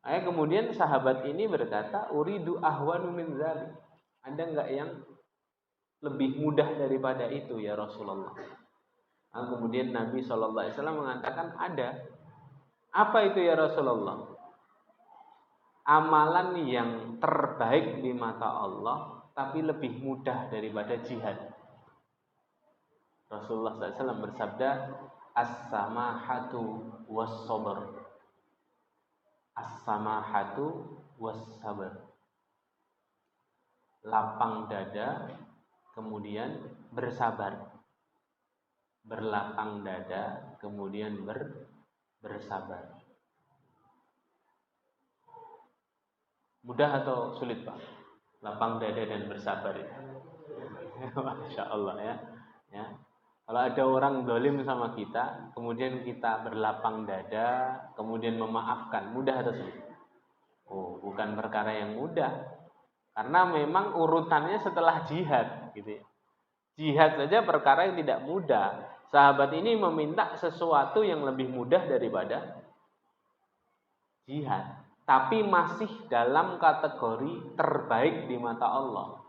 Kemudian sahabat ini berkata, uridu ahwanu min dzalik. Ada enggak yang lebih mudah daripada itu ya Rasulullah? Kemudian Nabi SAW mengatakan ada. Apa itu ya Rasulullah? Amalan yang terbaik di mata Allah, tapi lebih mudah daripada jihad. Rasulullah SAW bersabda, as-samahatu was-sabr. As-samahatu was-sabr. Lapang dada, kemudian bersabar. Berlapang dada, kemudian bersabar. Mudah atau sulit, Pak? Lapang dada dan bersabar itu. Masya Allah ya. Kalau ada orang zalim sama kita, kemudian kita berlapang dada, kemudian memaafkan, mudah atau sulit? Oh, bukan perkara yang mudah. Karena memang urutannya setelah jihad, gitu ya. Jihad saja perkara yang tidak mudah. Sahabat ini meminta sesuatu yang lebih mudah daripada jihad, tapi masih dalam kategori terbaik di mata Allah.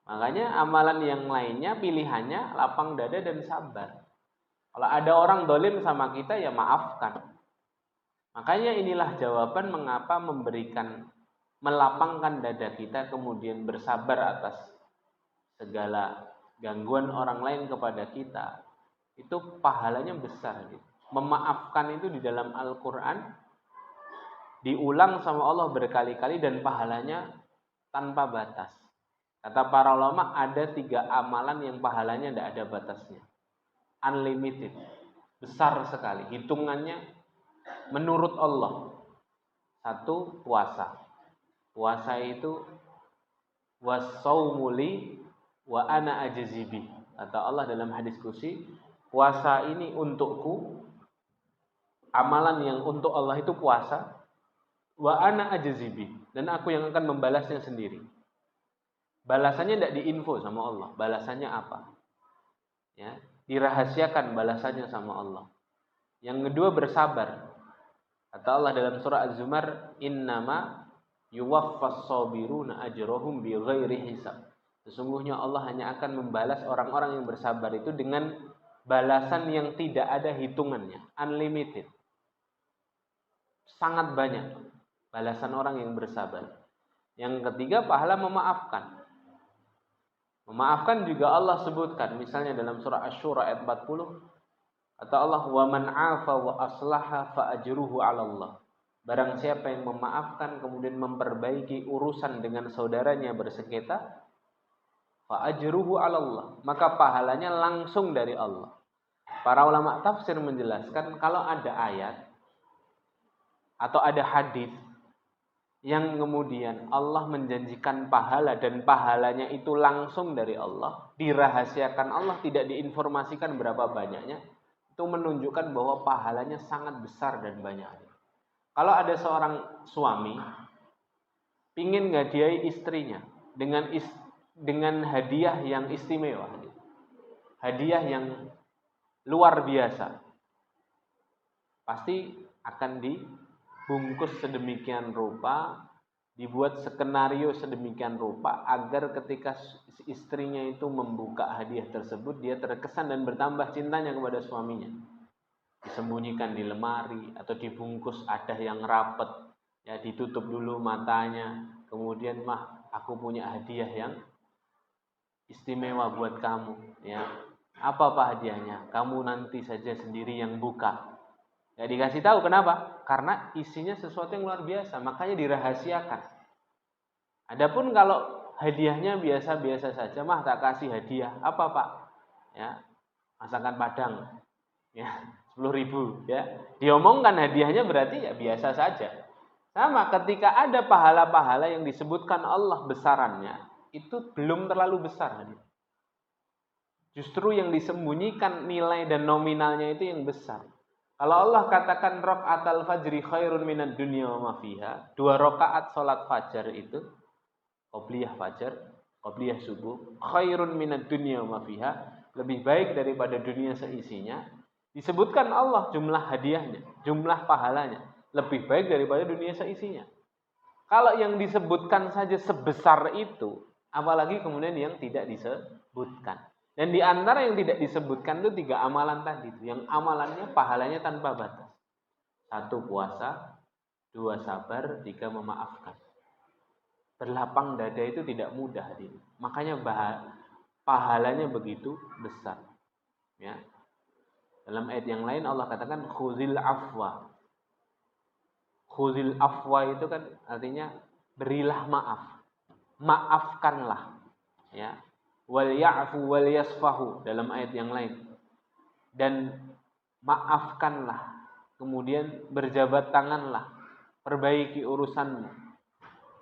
Makanya amalan yang lainnya pilihannya lapang dada dan sabar. Kalau ada orang zalim sama kita, ya maafkan. Makanya inilah jawaban mengapa melapangkan dada kita, kemudian bersabar atas segala gangguan orang lain kepada kita, itu pahalanya besar. Memaafkan itu di dalam Al-Quran diulang sama Allah berkali-kali dan pahalanya tanpa batas. Kata para ulama, ada 3 amalan yang pahalanya tidak ada batasnya, unlimited, besar sekali hitungannya menurut Allah. 1, puasa. Puasa itu was-saumuli wa ana ajzibi. Kata Allah dalam hadis qudsi, puasa ini untukku, amalan yang untuk Allah itu puasa, wa ana ajzibi, dan aku yang akan membalasnya sendiri. Balasannya tidak diinfo sama Allah. Balasannya apa? Ya, dirahasiakan balasannya sama Allah. Yang kedua, bersabar. Kata Allah dalam surah Az-Zumar, innama yuwaffas sabiruna ajrohum bighairi hisab. Sesungguhnya Allah hanya akan membalas orang-orang yang bersabar itu dengan balasan yang tidak ada hitungannya, unlimited. Sangat banyak balasan orang yang bersabar. Yang ketiga, pahala memaafkan. Memaafkan juga Allah sebutkan, misalnya dalam surah Asy-Syura ayat 40, kata Allah, wa man 'afa wa aslaha fa ajruhu 'ala Allah. Barang siapa yang memaafkan kemudian memperbaiki urusan dengan saudaranya bersengketa, fa ajruhu 'ala Allah, maka pahalanya langsung dari Allah. Para ulama tafsir menjelaskan, kalau ada ayat atau ada hadis yang kemudian Allah menjanjikan pahala dan pahalanya itu langsung dari Allah, dirahasiakan Allah, tidak diinformasikan berapa banyaknya, itu menunjukkan bahwa pahalanya sangat besar dan banyak. Kalau ada seorang suami ingin ngadiahi istrinya dengan hadiah yang istimewa, hadiah yang luar biasa, pasti akan dibungkus sedemikian rupa, dibuat skenario sedemikian rupa agar ketika istrinya itu membuka hadiah tersebut, dia terkesan dan bertambah cintanya kepada suaminya. Disembunyikan di lemari atau dibungkus ada yang rapet, ya, ditutup dulu matanya, kemudian aku punya hadiah yang istimewa buat kamu, ya. Apa hadiahnya? Kamu nanti saja sendiri yang buka. Ya, dikasih tahu kenapa? Karena isinya sesuatu yang luar biasa, makanya dirahasiakan. Adapun kalau hadiahnya biasa-biasa saja, tak kasih hadiah. Apa, Pak? Ya, masakan Padang. Ya, 10.000, ya. Diomongkan hadiahnya berarti ya biasa saja. Sama ketika ada pahala-pahala yang disebutkan Allah besarannya, itu belum terlalu besar. Justru yang disembunyikan nilai dan nominalnya itu yang besar. Kalau Allah katakan rakaatul fajri khairun minad dunya wa ma fiha, 2 rakaat salat fajar itu, qobliyah fajar, qobliyah subuh, khairun minad dunya wa ma fiha, lebih baik daripada dunia seisinya. Disebutkan Allah jumlah hadiahnya, jumlah pahalanya. lebih baik daripada dunia seisinya. Kalau yang disebutkan saja sebesar itu, apalagi kemudian yang tidak disebutkan. Dan di antara yang tidak disebutkan itu 3 amalan tadi, yang amalannya pahalanya tanpa batas. 1 puasa, 2 sabar, 3 memaafkan. Berlapang dada itu tidak mudah, hadirin. Makanya pahalanya begitu besar. Ya. Dalam ayat yang lain Allah katakan khuzil afwa. Khuzil afwa itu kan artinya berilah maaf. Maafkanlah. Ya. Wal ya'fu wal yasfahu dalam ayat yang lain. Dan maafkanlah. Kemudian berjabat tanganlah. Perbaiki urusanmu.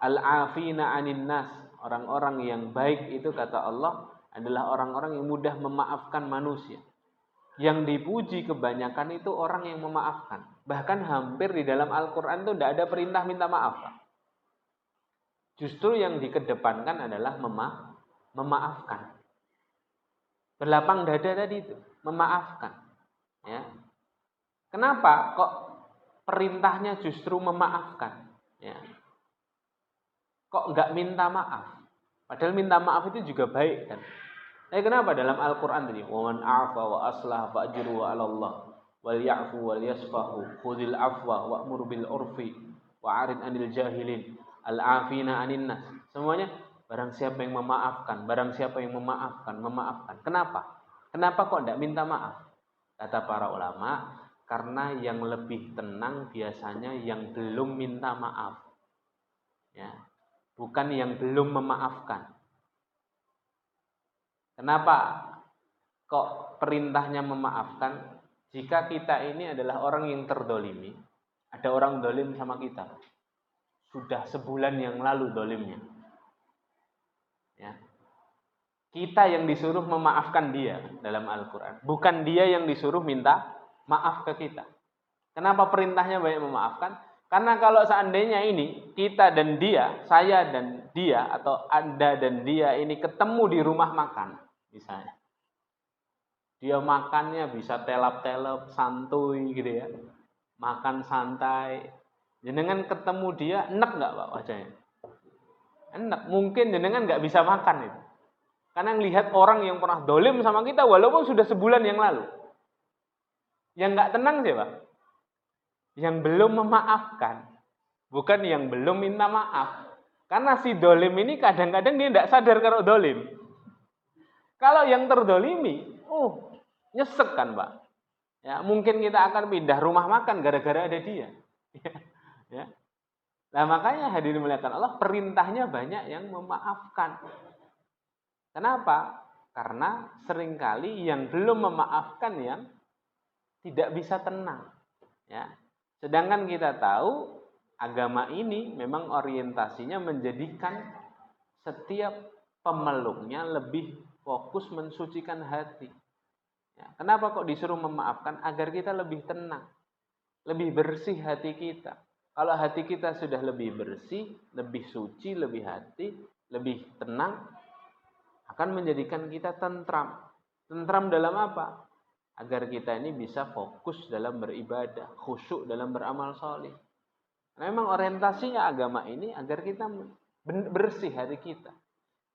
Al-afina 'anin nas. Orang-orang yang baik itu kata Allah adalah orang-orang yang mudah memaafkan manusia. Yang dipuji kebanyakan itu orang yang memaafkan. Bahkan hampir di dalam Al-Quran itu tidak ada perintah minta maaf. Justru yang dikedepankan adalah memaafkan. Berlapang dada tadi itu, memaafkan. Ya. Kenapa kok perintahnya justru memaafkan? Ya. Kok enggak minta maaf? Padahal minta maaf itu juga baik kan. Kenapa dalam Al-Quran tadi? Wa man a'fa wa aslah fa'ajruhu 'ala Allah wal ya'fu wal yasfahu khudhil afwa wa'mur bil urfi wa'arid 'anil jahilin al-'afina 'anin nas. Semuanya barang siapa yang memaafkan, barang siapa yang memaafkan. Kenapa? Kenapa kok tidak minta maaf? Kata para ulama, karena yang lebih tenang biasanya yang belum minta maaf. Ya. Bukan yang belum memaafkan. Kenapa kok perintahnya memaafkan? Jika kita ini adalah orang yang terdolimi, ada orang dolim sama kita, sudah sebulan yang lalu dolimnya. Ya. Kita yang disuruh memaafkan dia dalam Al-Quran, bukan dia yang disuruh minta maaf ke kita. Kenapa perintahnya banyak memaafkan? Karena kalau seandainya ini kita dan dia, saya dan dia, atau Anda dan dia ini ketemu di rumah makan, misalnya, dia makannya bisa telap-telap, santuy gitu ya, makan santai. Jenengan ketemu dia, enak nggak Pak wajahnya? Enak. Mungkin jenengan nggak bisa makan itu, karena ngelihat orang yang pernah dolim sama kita, walaupun sudah sebulan yang lalu. Yang nggak tenang siapa? Yang belum memaafkan, bukan yang belum minta maaf. Karena si dolim ini kadang-kadang dia tidak sadar kalau dolim. Kalau yang terdolimi, nyesek kan Pak. Ya, mungkin kita akan pindah rumah makan gara-gara ada dia. Ya. Nah makanya hadirin muliakan Allah, perintahnya banyak yang memaafkan. Kenapa? Karena seringkali yang belum memaafkan yang tidak bisa tenang. Ya. Sedangkan kita tahu agama ini memang orientasinya menjadikan setiap pemeluknya lebih fokus mensucikan hati. Ya, kenapa kok disuruh memaafkan? Agar kita lebih tenang, lebih bersih hati kita. Kalau hati kita sudah lebih bersih, lebih suci, lebih hati, lebih tenang, akan menjadikan kita tentram. Tentram dalam apa? Agar kita ini bisa fokus dalam beribadah, khusyuk dalam beramal soleh. Memang orientasinya agama ini agar kita bersih hati kita.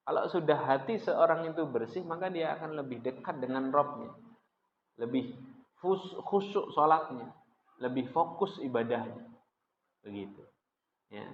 Kalau sudah hati seorang itu bersih, maka dia akan lebih dekat dengan Rabb-nya. Lebih khusyuk sholatnya, lebih fokus ibadahnya. Begitu. Ya.